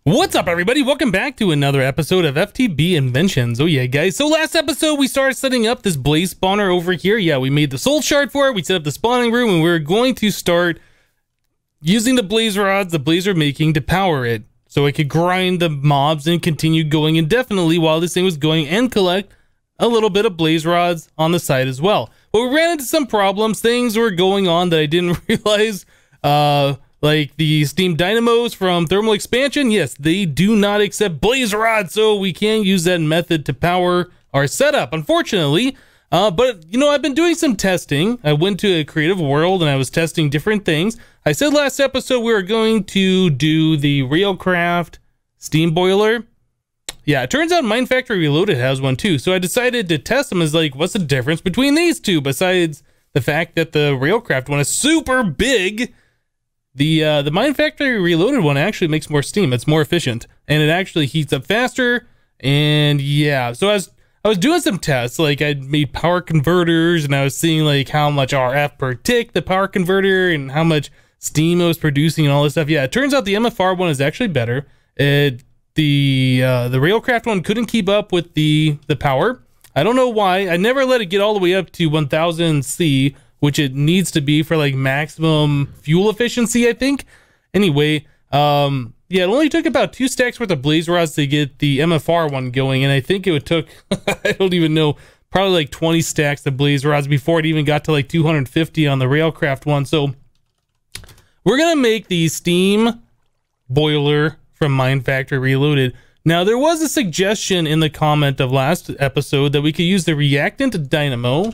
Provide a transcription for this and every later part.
What's up, everybody? Welcome back to another episode of FTB Inventions. Oh yeah, guys. So last episode, we started setting up this blaze spawner over here. Yeah, we made the soul shard for it. We set up the spawning room, and we're going to start using the blaze rods the blaze are making to power it, so it could grind the mobs and continue going indefinitely while this thing was going, and collect a little bit of blaze rods on the side as well. But we ran into some problems. Things were going on that I didn't realize. Like the steam dynamos from thermal expansion, yes, they do not accept blaze rods, so we can't use that method to power our setup, unfortunately. But, you know, I've been doing some testing. I went to a creative world and I was testing different things. I said last episode we were going to do the Railcraft steam boiler. Yeah, it turns out Mine Factory Reloaded has one too, so I decided to test them as like, what's the difference between these two besides the fact that the Railcraft one is super big. The Mine Factory Reloaded one actually makes more steam. It's more efficient, and it actually heats up faster. And yeah, so I was doing some tests. Like, I made power converters, and I was seeing like how much RF per tick the power converter, and how much steam it was producing, and all this stuff. Yeah, it turns out the MFR one is actually better. The Railcraft one couldn't keep up with the power. I don't know why. I never let it get all the way up to 1000 C, which it needs to be for like maximum fuel efficiency, I think. Anyway, yeah, it only took about 2 stacks worth of blaze rods to get the MFR one going, and I think it would took, I don't even know, probably like 20 stacks of blaze rods before it even got to like 250 on the Railcraft one. So we're gonna make the steam boiler from Mine Factory Reloaded. Now, there was a suggestion in the comment of last episode that we could use the reactant dynamo,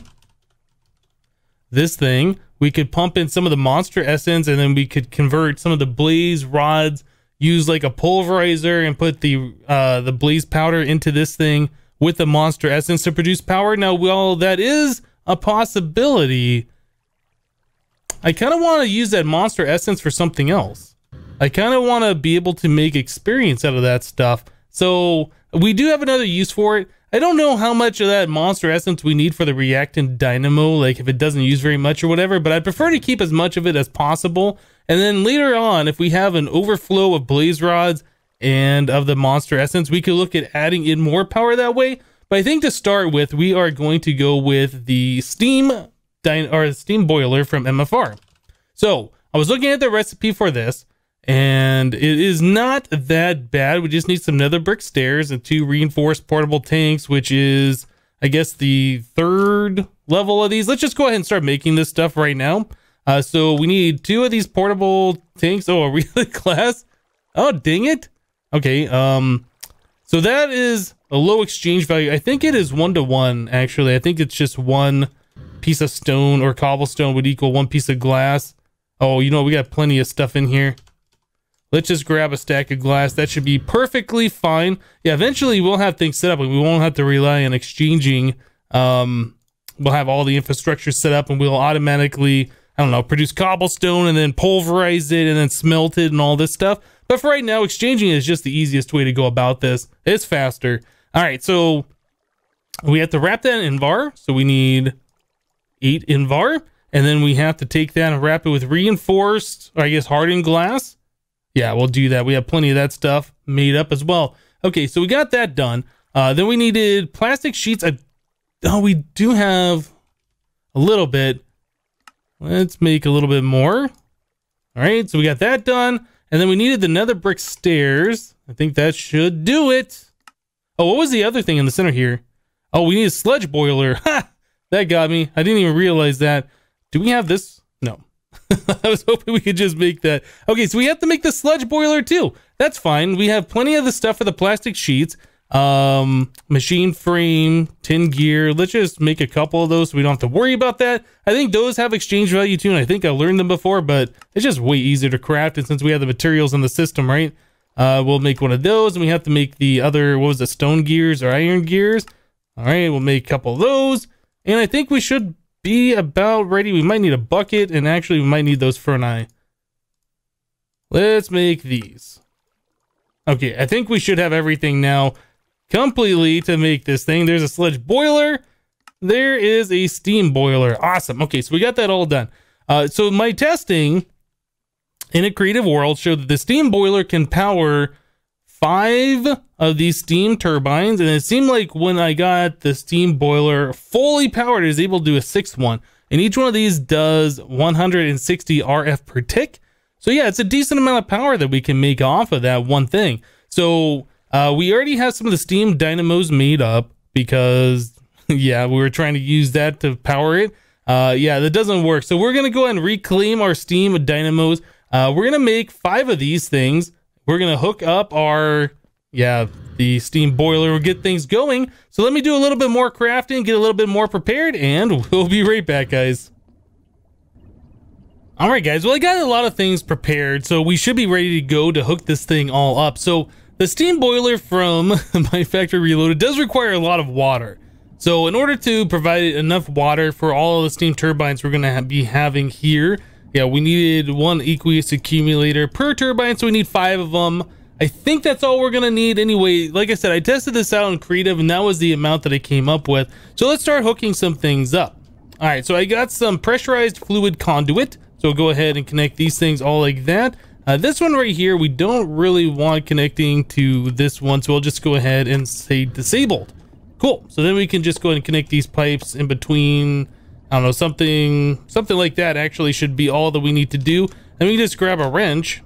this thing. We could pump in some of the monster essence, and then we could convert some of the blaze rods, use like a pulverizer, and put the blaze powder into this thing with the monster essence to produce power. Now, while that is a possibility, I kind of want to use that monster essence for something else. I kind of want to be able to make experience out of that stuff. So we do have another use for it. I don't know how much of that monster essence we need for the reactant dynamo, like if it doesn't use very much or whatever, but I'd prefer to keep as much of it as possible. And then later on, if we have an overflow of blaze rods and of the monster essence, we could look at adding in more power that way. But I think to start with, we are going to go with the steam boiler from MFR. So I was looking at the recipe for this, and it is not that bad. We just need some nether brick stairs and 2 reinforced portable tanks, which is, I guess, the 3rd level of these. Let's just go ahead and start making this stuff right now. So we need 2 of these portable tanks. Oh, a relay class? Oh, dang it. Okay, so that is a low exchange value. I think it is 1-to-1, actually. I think it's just 1 piece of stone or cobblestone would equal 1 piece of glass. Oh, you know, we got plenty of stuff in here. Let's just grab a stack of glass. That should be perfectly fine. Yeah, eventually we'll have things set up and we won't have to rely on exchanging. We'll have all the infrastructure set up and we'll automatically, I don't know, produce cobblestone and then pulverize it and then smelt it and all this stuff. But for right now, exchanging is just the easiest way to go about this. It's faster. All right, so we have to wrap that in Invar. So we need 8 Invar. And then we have to take that and wrap it with reinforced, or I guess hardened glass. Yeah, we'll do that. We have plenty of that stuff made up as well. Okay, so we got that done. Then we needed plastic sheets. Oh, we do have a little bit. Let's make a little bit more. All right, so we got that done. And then we needed the nether brick stairs. I think that should do it. Oh, what was the other thing in the center here? Oh, we need a sludge boiler. Ha! That got me. I didn't even realize that. Do we have this? No. I was hoping we could just make that. Okay, so we have to make the sludge boiler too. That's fine. We have plenty of the stuff for the plastic sheets. Machine frame, tin gear. Let's just make a couple of those so we don't have to worry about that. I think those have exchange value too, and I think I learned them before, but it's just way easier to craft. And since we have the materials in the system, right? We'll make one of those, and we have to make the other, what was it, stone gears or iron gears. All right, we'll make a couple of those. And I think we should be about ready. We might need a bucket, and actually we might need those ferni. Let's make these. Okay, I think we should have everything now completely to make this thing. There's a sludge boiler. There is a steam boiler. Awesome. Okay, so we got that all done. So my testing in a creative world showed that the steam boiler can power 5 of these steam turbines, and it seemed like when I got the steam boiler fully powered, it was able to do a 6th one. And each one of these does 160 RF per tick. So yeah, it's a decent amount of power that we can make off of that one thing. So we already have some of the steam dynamos made up because, yeah, we were trying to use that to power it. Yeah, that doesn't work. So we're going to go ahead and reclaim our steam dynamos. We're going to make 5 of these things. We're going to hook up our, the steam boiler. We'll get things going. So let me do a little bit more crafting, get a little bit more prepared, and we'll be right back, guys. All right, guys. Well, I got a lot of things prepared, so we should be ready to go to hook this thing all up. So the steam boiler from my Factory Reloaded does require a lot of water. So in order to provide enough water for all of the steam turbines we're going to be having here, we needed 1 aqueous accumulator per turbine, so we need 5 of them. I think that's all we're going to need anyway. Like I said, I tested this out in creative, and that was the amount that I came up with. So let's start hooking some things up. All right, so I got some pressurized fluid conduit. So go ahead and connect these things all like that. This one right here, we don't really want connecting to this one, so we'll just go ahead and say disabled. Cool. So then we can just go ahead and connect these pipes in between. I don't know, something like that actually should be all that we need to do. And we just grab a wrench.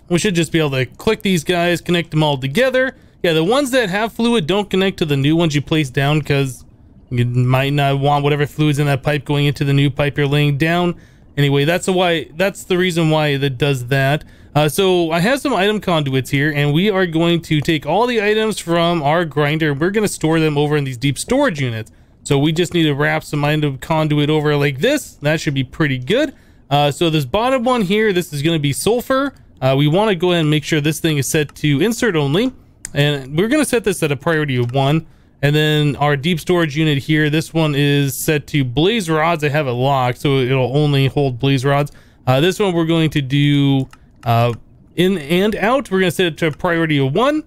We should just be able to click these guys, connect them all together. Yeah, the ones that have fluid don't connect to the new ones you place down because you might not want whatever fluid's in that pipe going into the new pipe you're laying down. Anyway, that's the reason why that does that. So I have some item conduits here, and we are going to take all the items from our grinder, and we're going to store them over in these deep storage units. So we just need to wrap some item conduit over like this. That should be pretty good. So this bottom one here, this is going to be sulfur. We want to go ahead and make sure this thing is set to insert only, and we're going to set this at a priority of 1. And then our deep storage unit here, this one is set to blaze rods. I have it locked, so it'll only hold blaze rods. This one we're going to do in and out. We're going to set it to a priority of 1.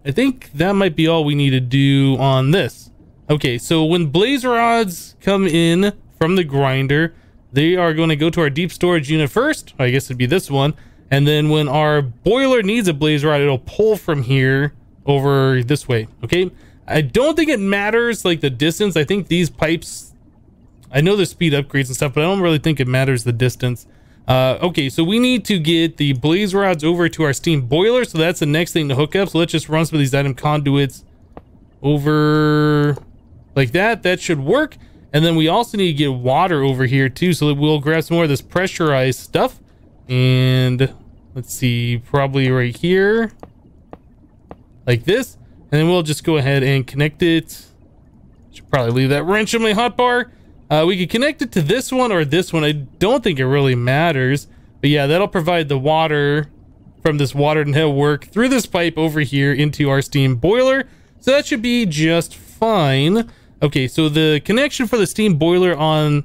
I think that might be all we need to do on this. Okay, so when blaze rods come in from the grinder, they are going to go to our deep storage unit first. I guess it'd be this one. And then when our boiler needs a blaze rod, it'll pull from here over this way. Okay. I don't think it matters like the distance. I think these pipes, I know there's speed upgrades and stuff, but I don't really think it matters the distance. Okay, so we need to get the blaze rods over to our steam boiler. So that's the next thing to hook up. So let's just run some of these item conduits over like that. That should work. And then we also need to get water over here too. So we'll grab some more of this pressurized stuff. And let's see, probably right here like this. And then we'll just go ahead and connect it. Should probably leave that wrench on my hotbar. We could connect it to this one or this one. I don't think it really matters. But yeah, that'll provide the water from this water network through this pipe over here into our steam boiler. So that should be just fine. Okay, so the connection for the steam boiler on,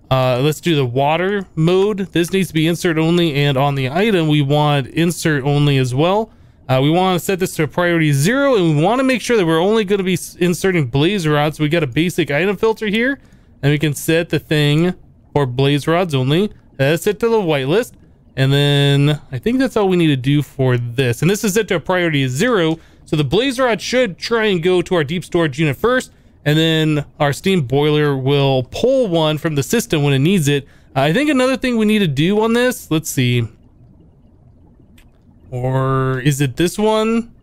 let's do the water mode. This needs to be insert only, and on the item, we want insert only as well. We want to set this to a priority 0, and we want to make sure that we're only going to be inserting blaze rods. So we got a basic item filter here, and we can set the thing for blaze rods only. That's set to the whitelist, and then I think that's all we need to do for this. And this is set to a priority 0, so the blaze rod should try and go to our deep storage unit first, and then our steam boiler will pull one from the system when it needs it. I think another thing we need to do on this, let's see. Or is it this one?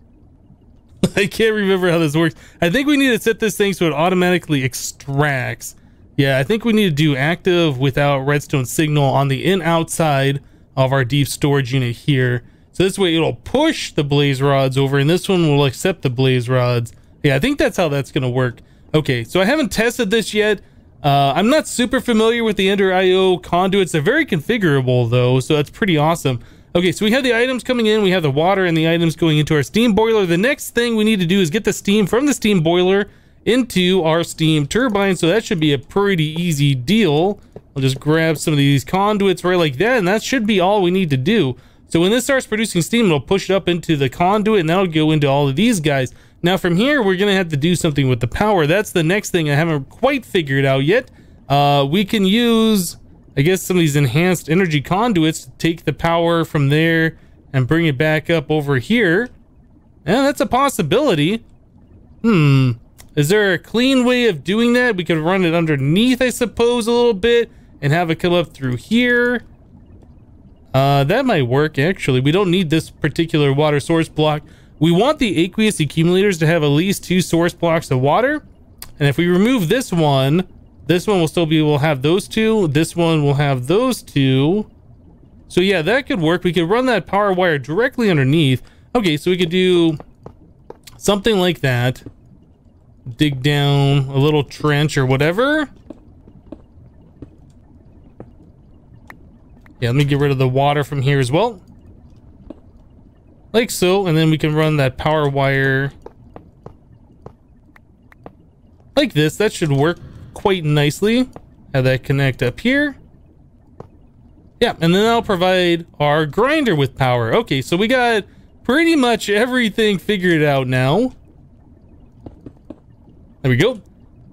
I can't remember how this works. I think we need to set this thing so it automatically extracts. Yeah, I think we need to do active without redstone signal on the outside of our deep storage unit here. So this way it'll push the blaze rods over, and this one will accept the blaze rods. Yeah, I think that's how that's going to work. Okay, so I haven't tested this yet. I'm not super familiar with the Ender IO conduits. They're very configurable though, so that's pretty awesome. Okay, so we have the items coming in, we have the water and the items going into our steam boiler. The next thing we need to do is get the steam from the steam boiler into our steam turbine, so that should be a pretty easy deal. I'll just grab some of these conduits right like that, and that should be all we need to do. So when this starts producing steam, it'll push it up into the conduit, and that'll go into all of these guys. Now from here, we're gonna have to do something with the power. That's the next thing I haven't quite figured out yet. We can use, I guess, some of these enhanced energy conduits to take the power from there and bring it back up over here. Yeah, that's a possibility. Is there a clean way of doing that? We could run it underneath, I suppose, a little bit and have it come up through here. That might work, actually. We don't need this particular water source block. We want the aqueous accumulators to have at least 2 source blocks of water. And if we remove this one will still be able to have those 2. This one will have those 2. So yeah, that could work. We could run that power wire directly underneath. Okay, so we could do something like that. Dig down a little trench or whatever. Yeah, let me get rid of the water from here as well. Like so, and then we can run that power wire like this. That should work quite nicely. Have that connect up here. Yeah, and then that'll provide our grinder with power. Okay, so we got pretty much everything figured out now. There we go.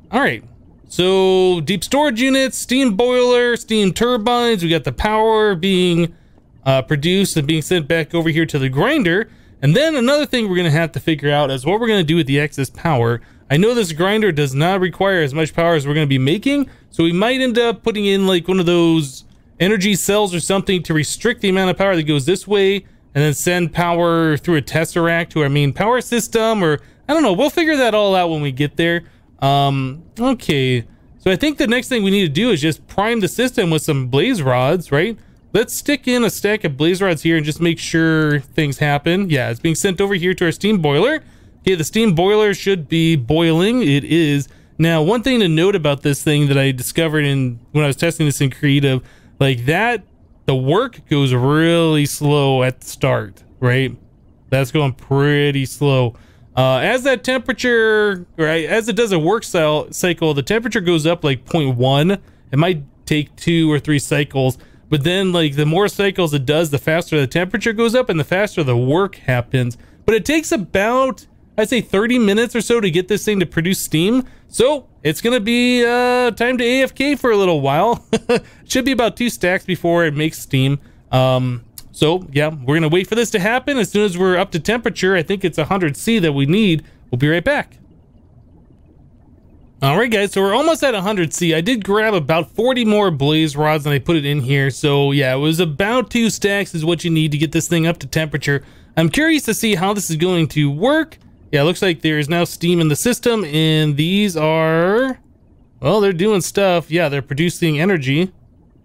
All right. So deep storage units, steam boiler, steam turbines. We got the power being produced and being sent back over here to the grinder. And then another thing we're going to have to figure out is what we're going to do with the excess power. I know this grinder does not require as much power as we're going to be making. So we might end up putting in like one of those energy cells or something to restrict the amount of power that goes this way and then send power through a tesseract to our main power system, or I don't know. We'll figure that all out when we get there. Okay, so I think the next thing we need to do is just prime the system with some blaze rods, right? Let's stick in a stack of blaze rods here and just make sure things happen. Yeah, it's being sent over here to our steam boiler. Okay, the steam boiler should be boiling. It is. Now, one thing to note about this thing that I discovered when I was testing this in Creative, like that, the work goes really slow at the start, right? That's going pretty slow. As that temperature, right, as it does a work cycle, the temperature goes up like 0.1. It might take 2 or 3 cycles, but then like the more cycles it does, the faster the temperature goes up and the faster the work happens. But it takes about, I'd say 30 minutes or so to get this thing to produce steam. So it's gonna be time to AFK for a little while. Should be about 2 stacks before it makes steam. So yeah, we're gonna wait for this to happen. As soon as we're up to temperature, I think it's 100°C that we need. We'll be right back. All right, guys, so we're almost at 100°C. I did grab about 40 more blaze rods and I put it in here. So yeah, it was about 2 stacks is what you need to get this thing up to temperature. I'm curious to see how this is going to work. Yeah, it looks like there is now steam in the system, and these are, well, they're doing stuff. Yeah, they're producing energy.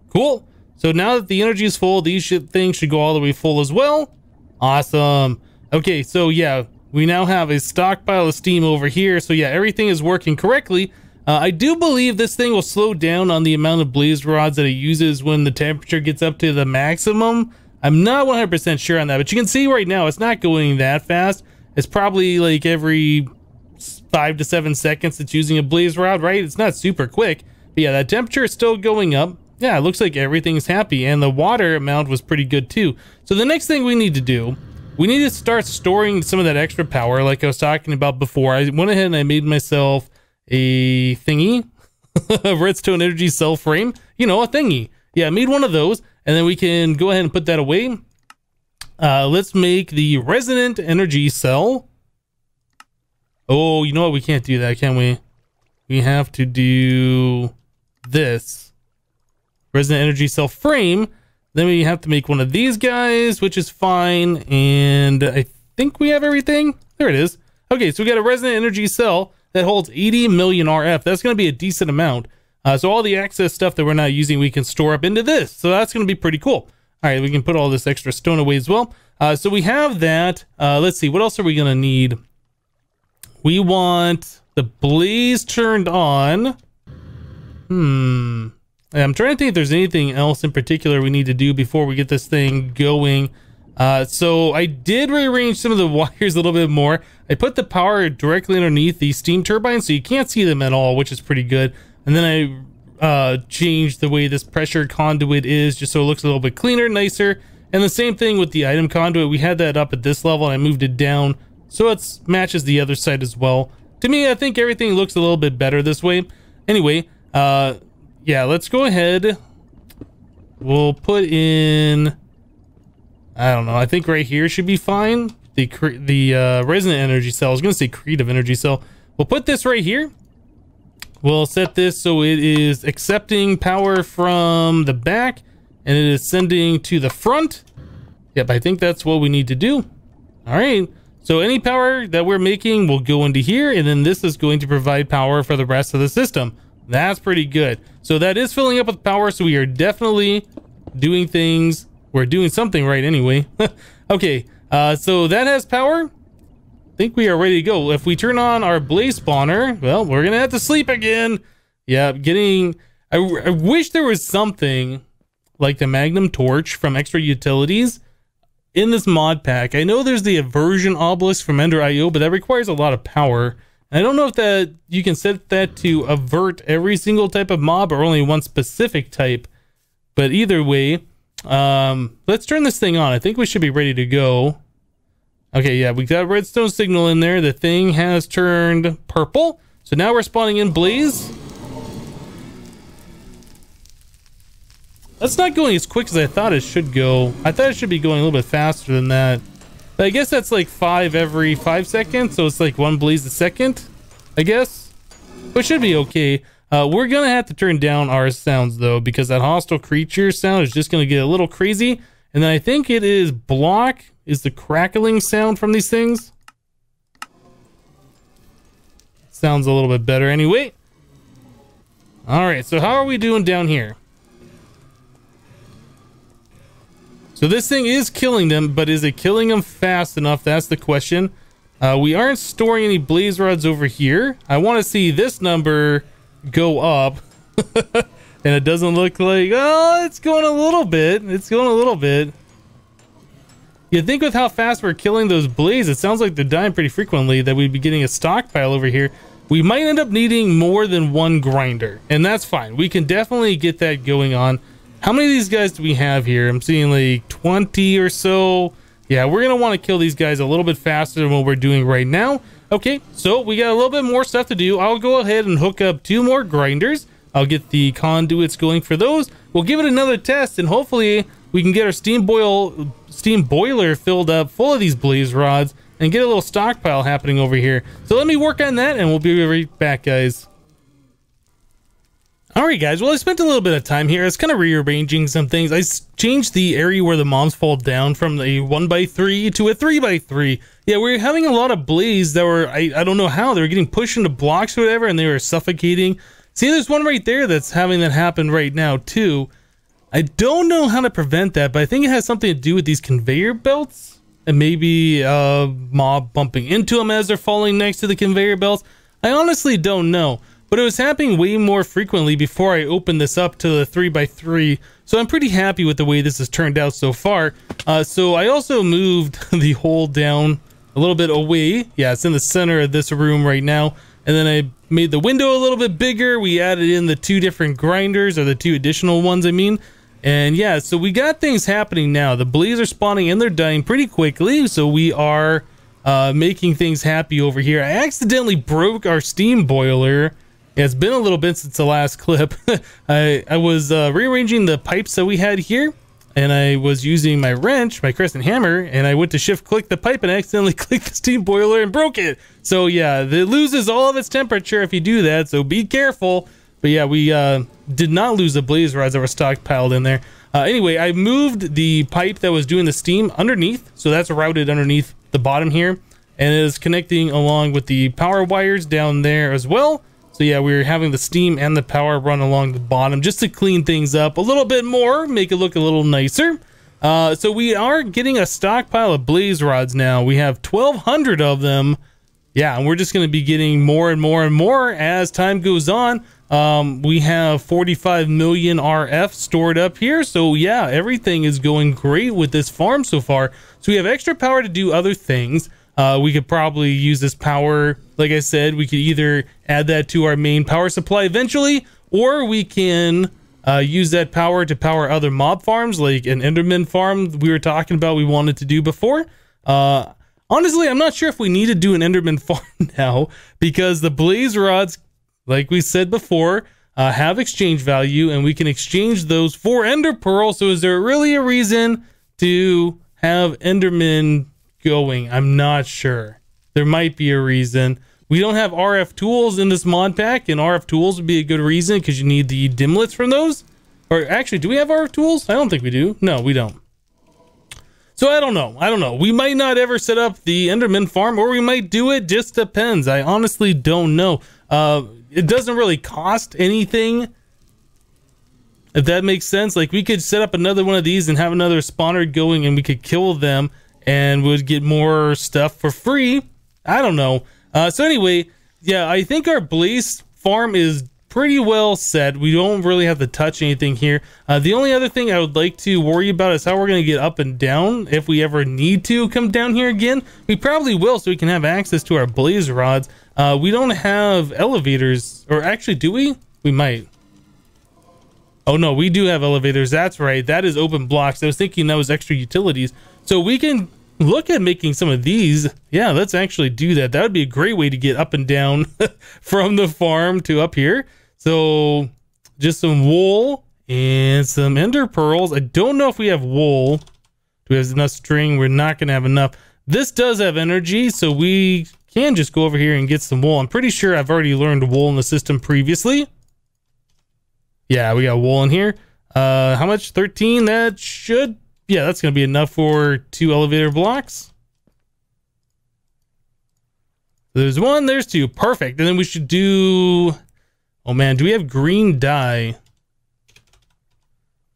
Cool. So now that the energy is full, these things should go all the way full as well. Awesome. Okay, so yeah, we now have a stockpile of steam over here. So yeah, everything is working correctly. I do believe this thing will slow down on the amount of blaze rods that it uses when the temperature gets up to the maximum. I'm not 100% sure on that, but you can see right now it's not going that fast. It's probably like every 5 to 7 seconds it's using a blaze rod, right? It's not super quick, but yeah, that temperature is still going up. Yeah, it looks like everything's happy, and the water amount was pretty good too. So the next thing we need to do, we need to start storing some of that extra power like I was talking about before. I went ahead and I made myself a thingy, a redstone energy cell frame, you know, a thingy. Yeah, I made one of those, and then we can go ahead and put that away. Let's make the resonant energy cell. Oh, you know what? We can't do that, can we? We have to do this. Resonant energy cell frame. Then we have to make one of these guys, which is fine. And I think we have everything. There it is. Okay, so we got a resonant energy cell that holds 80 million RF. That's going to be a decent amount. So all the excess stuff that we're not using, we can store up into this. So that's going to be pretty cool. All right, we can put all this extra stone away as well. So we have that. Let's see, what else are we going to need? We want the blaze turned on. I'm trying to think if there's anything else in particular we need to do before we get this thing going. So I did rearrange some of the wires a little bit more. I put the power directly underneath the steam turbine, so you can't see them at all, which is pretty good. And then I changed the way this pressure conduit is, just so it looks a little bit cleaner, nicer. And the same thing with the item conduit. We had that up at this level and I moved it down so it matches the other side as well. To me, I think everything looks a little bit better this way. Anyway, yeah, let's go ahead. We'll put in, I don't know, I think right here should be fine. the resonant energy cell. I was going to say creative energy cell. We'll put this right here. We'll set this so it is accepting power from the back and it is sending to the front. Yep, I think that's what we need to do. All right. So any power that we're making will go into here, and then this is going to provide power for the rest of the system. That's pretty good. So that is filling up with power, so we are definitely doing things. We're doing something right anyway. Okay, so that has power. I think we are ready to go. If we turn on our blaze spawner, well, we're gonna have to sleep again. Yeah, I wish there was something like the Magnum Torch from Extra Utilities in this mod pack. I know there's the aversion obelisk from Ender.io, but that requires a lot of power. I don't know if that you can set that to avert every single type of mob or only one specific type. But either way, let's turn this thing on. I think we should be ready to go. Okay, yeah, we got a redstone signal in there. The thing has turned purple. So now we're spawning in blaze. That's not going as quick as I thought it should go. I thought it should be going a little bit faster than that. But I guess that's like 5 every 5 seconds, so it's like 1 blaze a second, I guess. But it should be okay. We're gonna have to turn down our sounds though, because that hostile creature sound is just gonna get a little crazy. And then I think it is block is the crackling sound from these things. Sounds a little bit better anyway. All right, so how are we doing down here? So this thing is killing them, but is it killing them fast enough? That's the question. We aren't storing any blaze rods over here. I want to see this number go up. And it doesn't look like, oh, it's going a little bit. It's going a little bit. You think with how fast we're killing those blazes, it sounds like they're dying pretty frequently, that we'd be getting a stockpile over here. We might end up needing more than one grinder, and that's fine. We can definitely get that going on. How many of these guys do we have here? I'm seeing like 20 or so. Yeah, we're going to want to kill these guys a little bit faster than what we're doing right now. Okay, so we got a little bit more stuff to do. I'll go ahead and hook up 2 more grinders. I'll get the conduits going for those. We'll give it another test, and hopefully we can get our steam boiler filled up full of these blaze rods and get a little stockpile happening over here. So let me work on that, and we'll be right back, guys. Alright guys, well I spent a little bit of time here. I was kind of rearranging some things. I changed the area where the mobs fall down from a 1x3 to a 3x3. Yeah, we're having a lot of blaze that were, I don't know how, they were getting pushed into blocks or whatever, and they were suffocating. See, there's one right there that's having that happen right now too. I don't know how to prevent that, but I think it has something to do with these conveyor belts. And maybe mob bumping into them as they're falling next to the conveyor belts. I honestly don't know. But it was happening way more frequently before I opened this up to the 3x3. So I'm pretty happy with the way this has turned out so far. So I also moved the hole down a little bit away. Yeah, it's in the center of this room right now. And then I made the window a little bit bigger. We added in the 2 different grinders, or the 2 additional ones, I mean. And yeah, so we got things happening now. The blaze are spawning and they're dying pretty quickly. So we are making things happy over here. I accidentally broke our steam boiler. Yeah, it's been a little bit since the last clip. I was rearranging the pipes that we had here, and I was using my wrench, my crescent hammer, and I went to shift click the pipe and accidentally clicked the steam boiler and broke it. So yeah, it loses all of its temperature if you do that, so be careful. But yeah, we did not lose the blaze rods that were stockpiled in there. Anyway, I moved the pipe that was doing the steam underneath, so that's routed underneath the bottom here, and it is connecting along with the power wires down there as well. So yeah, we're having the steam and the power run along the bottom just to clean things up a little bit more, make it look a little nicer. So we are getting a stockpile of blaze rods now. We have 1,200 of them. Yeah, and we're just going to be getting more and more and more as time goes on. We have 45 million RF stored up here. So yeah, everything is going great with this farm so far. So we have extra power to do other things. We could probably use this power, like I said, we could either add that to our main power supply eventually, or we can use that power to power other mob farms, like an Enderman farm we were talking about we wanted to do before. Honestly, I'm not sure if we need to do an Enderman farm now, because the blaze rods, like we said before, have exchange value, and we can exchange those for Ender Pearl. So is there really a reason to have Enderman going. I'm not sure. There might be a reason. We don't have RF tools in this mod pack, and RF tools would be a good reason because you need the dimlets from those. Or actually, do we have RF tools? I don't think we do. No, we don't. So I don't know. We might not ever set up the Enderman farm, or we might do it. Just depends. I honestly don't know. It doesn't really cost anything, if that makes sense. Like, we could set up another one of these and have another spawner going, and we could kill them and would get more stuff for free. I don't know. So anyway, yeah, I think our Blaze farm is pretty well set. We don't really have to touch anything here. The only other thing I would like to worry about is how we're going to get up and down if we ever need to come down here again. We probably will, so we can have access to our blaze rods. We don't have elevators, or actually, do we? We might. Oh no, we do have elevators. That's right. That is open blocks. I was thinking that was extra utilities. So we can look at making some of these. Yeah, let's actually do that. That would be a great way to get up and down from the farm to up here. So just some wool and some ender pearls. I don't know if we have wool. Do we have enough string? We're not going to have enough. This does have energy, so we can just go over here and get some wool. I'm pretty sure I've already learned wool in the system previously. Yeah, we got wool in here. How much? 13? That should... Yeah, that's going to be enough for 2 elevator blocks. There's 1, there's 2. Perfect. And then we should do... Oh man, do we have green dye?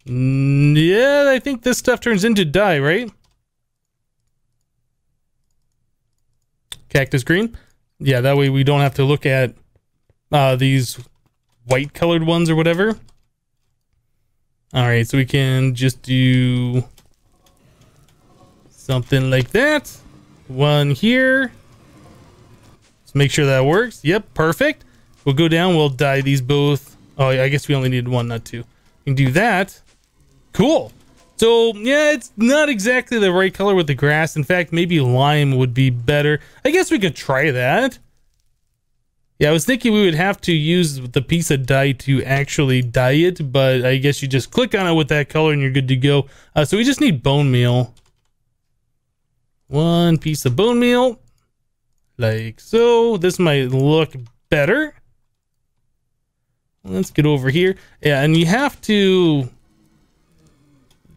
Yeah, I think this stuff turns into dye, right? Cactus green? Yeah, that way we don't have to look at these white colored ones or whatever. Alright, so we can just do something like that. 1 here. Let's make sure that works. Yep, perfect. We'll go down, we'll dye these both. Oh, I guess we only needed 1, not 2. We can do that. Cool. So, yeah, it's not exactly the right color with the grass. In fact, maybe lime would be better. I guess we could try that. Yeah, I was thinking we would have to use the piece of dye to actually dye it, but I guess you just click on it with that color and you're good to go. So we just need bone meal. 1 piece of bone meal. Like so. This might look better. Let's get over here. Yeah, and you have to...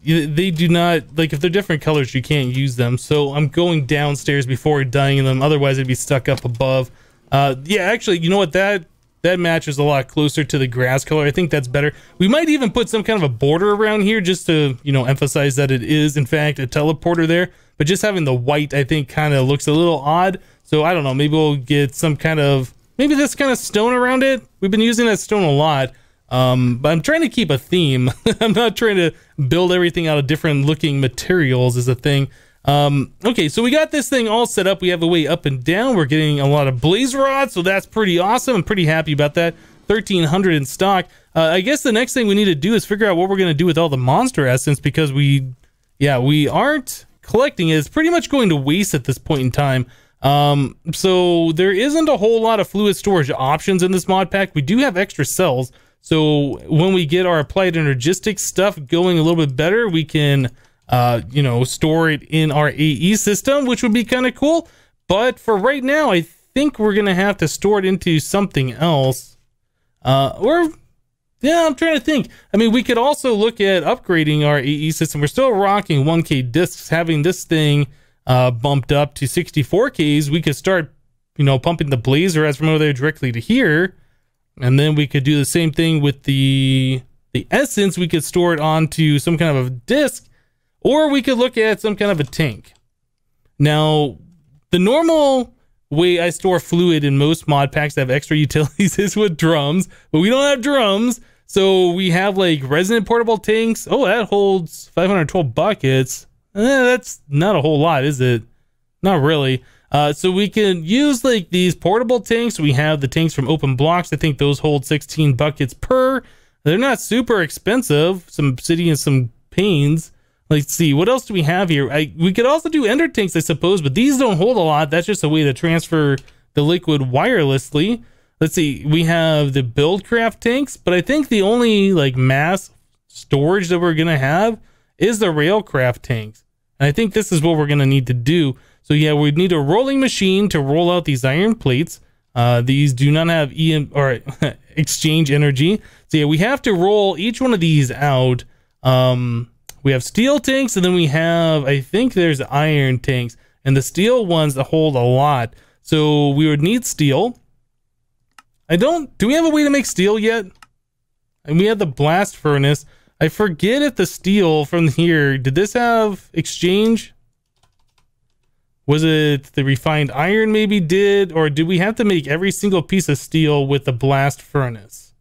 They do not... Like, if they're different colors, you can't use them. So I'm going downstairs before dyeing them. Otherwise, it'd be stuck up above. Yeah, actually, you know what? That matches a lot closer to the grass color. I think that's better. We might even put some kind of a border around here just to, you know, emphasize that it is, in fact, a teleporter there. But just having the white, I think, kind of looks a little odd. So I don't know. Maybe we'll get some kind of... Maybe this kind of stone around it. We've been using that stone a lot. But I'm trying to keep a theme. I'm not trying to build everything out of different looking materials is a thing. Okay, so we got this thing all set up. We have a way up and down. We're getting a lot of blaze rods, so that's pretty awesome. I'm pretty happy about that. 1,300 in stock. I guess the next thing we need to do is figure out what we're going to do with all the monster essence, because we aren't collecting it. It's pretty much going to waste at this point in time. So there isn't a whole lot of fluid storage options in this mod pack. We do have extra cells. So when we get our applied energistics stuff going a little bit better, we can, you know, store it in our AE system, which would be kind of cool. But for right now, I think we're going to have to store it into something else. Yeah, I'm trying to think. I mean, we could also look at upgrading our AE system. We're still rocking 1K discs. Having this thing bumped up to 64Ks, we could start, you know, pumping the blazer as from over there directly to here. And then we could do the same thing with the essence. We could store it onto some kind of a disc, or we could look at some kind of a tank. Now, the normal way I store fluid in most mod packs that have extra utilities is with drums, but we don't have drums. So we have like resonant portable tanks. Oh, that holds 512 buckets. That's not a whole lot, is it? Not really. So we can use like these portable tanks. We have the tanks from Open Blocks. I think those hold 16 buckets per. They're not super expensive. Some obsidian, some panes. Let's see, what else do we have here? We could also do ender tanks, I suppose, but these don't hold a lot. That's just a way to transfer the liquid wirelessly. Let's see, we have the Buildcraft tanks, but I think the only like mass storage that we're gonna have is the Railcraft tanks. And I think this is what we're gonna need to do. So yeah, we need a rolling machine to roll out these iron plates. These do not have exchange energy. So yeah, we have to roll each one of these out. We have steel tanks, and then we have, I think there's iron tanks, and the steel ones that hold a lot. So we would need steel. Do we have a way to make steel yet? And we have the blast furnace. I forget if the steel from here, did this have exchange? Was it the refined iron maybe did, or did we have to make every single piece of steel with the blast furnace?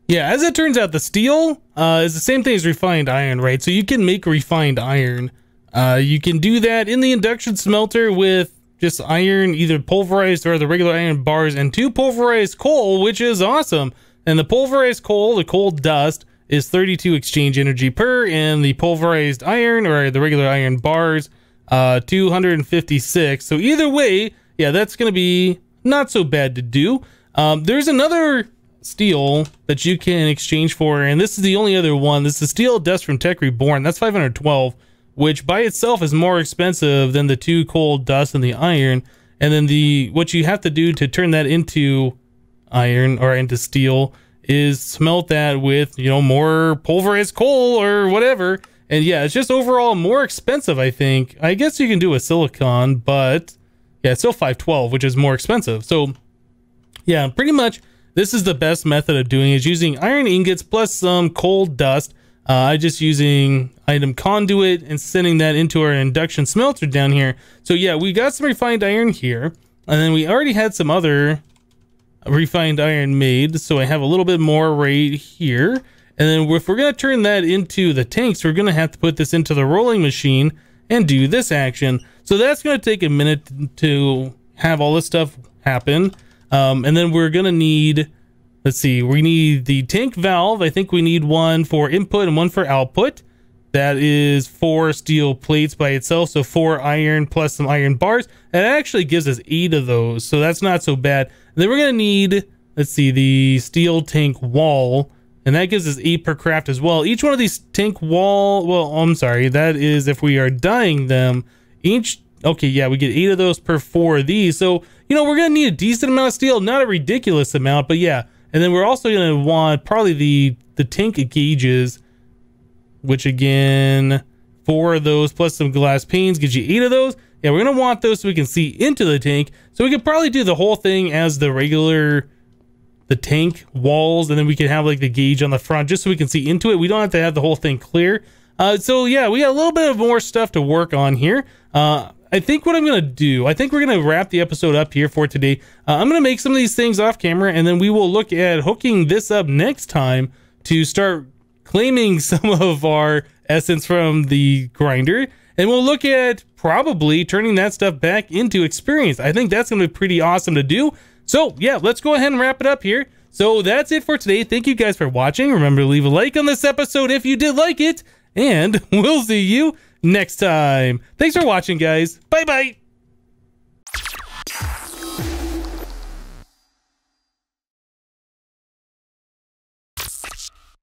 Yeah, as it turns out, the steel is the same thing as refined iron, right? So you can make refined iron. You can do that in the induction smelter with just iron, either pulverized or the regular iron bars, and 2 pulverized coal, which is awesome. And the pulverized coal, the coal dust, is 32 exchange energy per, and the pulverized iron, or the regular iron bars, 256. So either way, yeah, that's going to be not so bad to do. There's another steel that you can exchange for, and this is the only other one. This is steel dust from Tech Reborn. That's 512, which by itself is more expensive than the 2 coal dust and the iron. And then what you have to do to turn that into iron or into steel is smelt that with, you know, more pulverized coal or whatever. And yeah, it's just overall more expensive, I think. I guess you can do a silicon, but yeah, it's still 512, which is more expensive. So yeah, pretty much this is the best method of doing it, is using iron ingots plus some coal dust. I'm just using item conduit and sending that into our induction smelter down here. So yeah, we got some refined iron here, and then we already had some other refined iron made. So I have a little bit more right here. And then if we're going to turn that into the tanks, we're going to have to put this into the rolling machine and do this action. So that's going to take a minute to have all this stuff happen. And then we're going to need, let's see, we need the tank valve. I think we need one for input and one for output. That is 4 steel plates by itself. So 4 iron plus some iron bars. And it actually gives us 8 of those. So that's not so bad. And then we're going to need, let's see, the steel tank wall. And that gives us 8 per craft as well. Each one of these tank wall, well, I'm sorry, that is if we are dyeing them. Each, okay, yeah, we get 8 of those per 4 of these. So, you know, we're going to need a decent amount of steel. Not a ridiculous amount, but yeah. And then we're also going to want probably the tank gauges, which again, 4 of those plus some glass panes gives you 8 of those. Yeah, we're going to want those so we can see into the tank. So we could probably do the whole thing as the regular, the tank walls, and then we can have like the gauge on the front just so we can see into it. We don't have to have the whole thing clear. So yeah, we got a little bit of more stuff to work on here. I think what I'm going to do, I think we're going to wrap the episode up here for today. I'm going to make some of these things off camera, and then we will look at hooking this up next time to start claiming some of our essence from the grinder. And we'll look at probably turning that stuff back into experience. I think that's going to be pretty awesome to do. So yeah, let's go ahead and wrap it up here. So that's it for today. Thank you guys for watching. Remember to leave a like on this episode if you did like it. And we'll see you next time. Thanks for watching, guys. Bye-bye.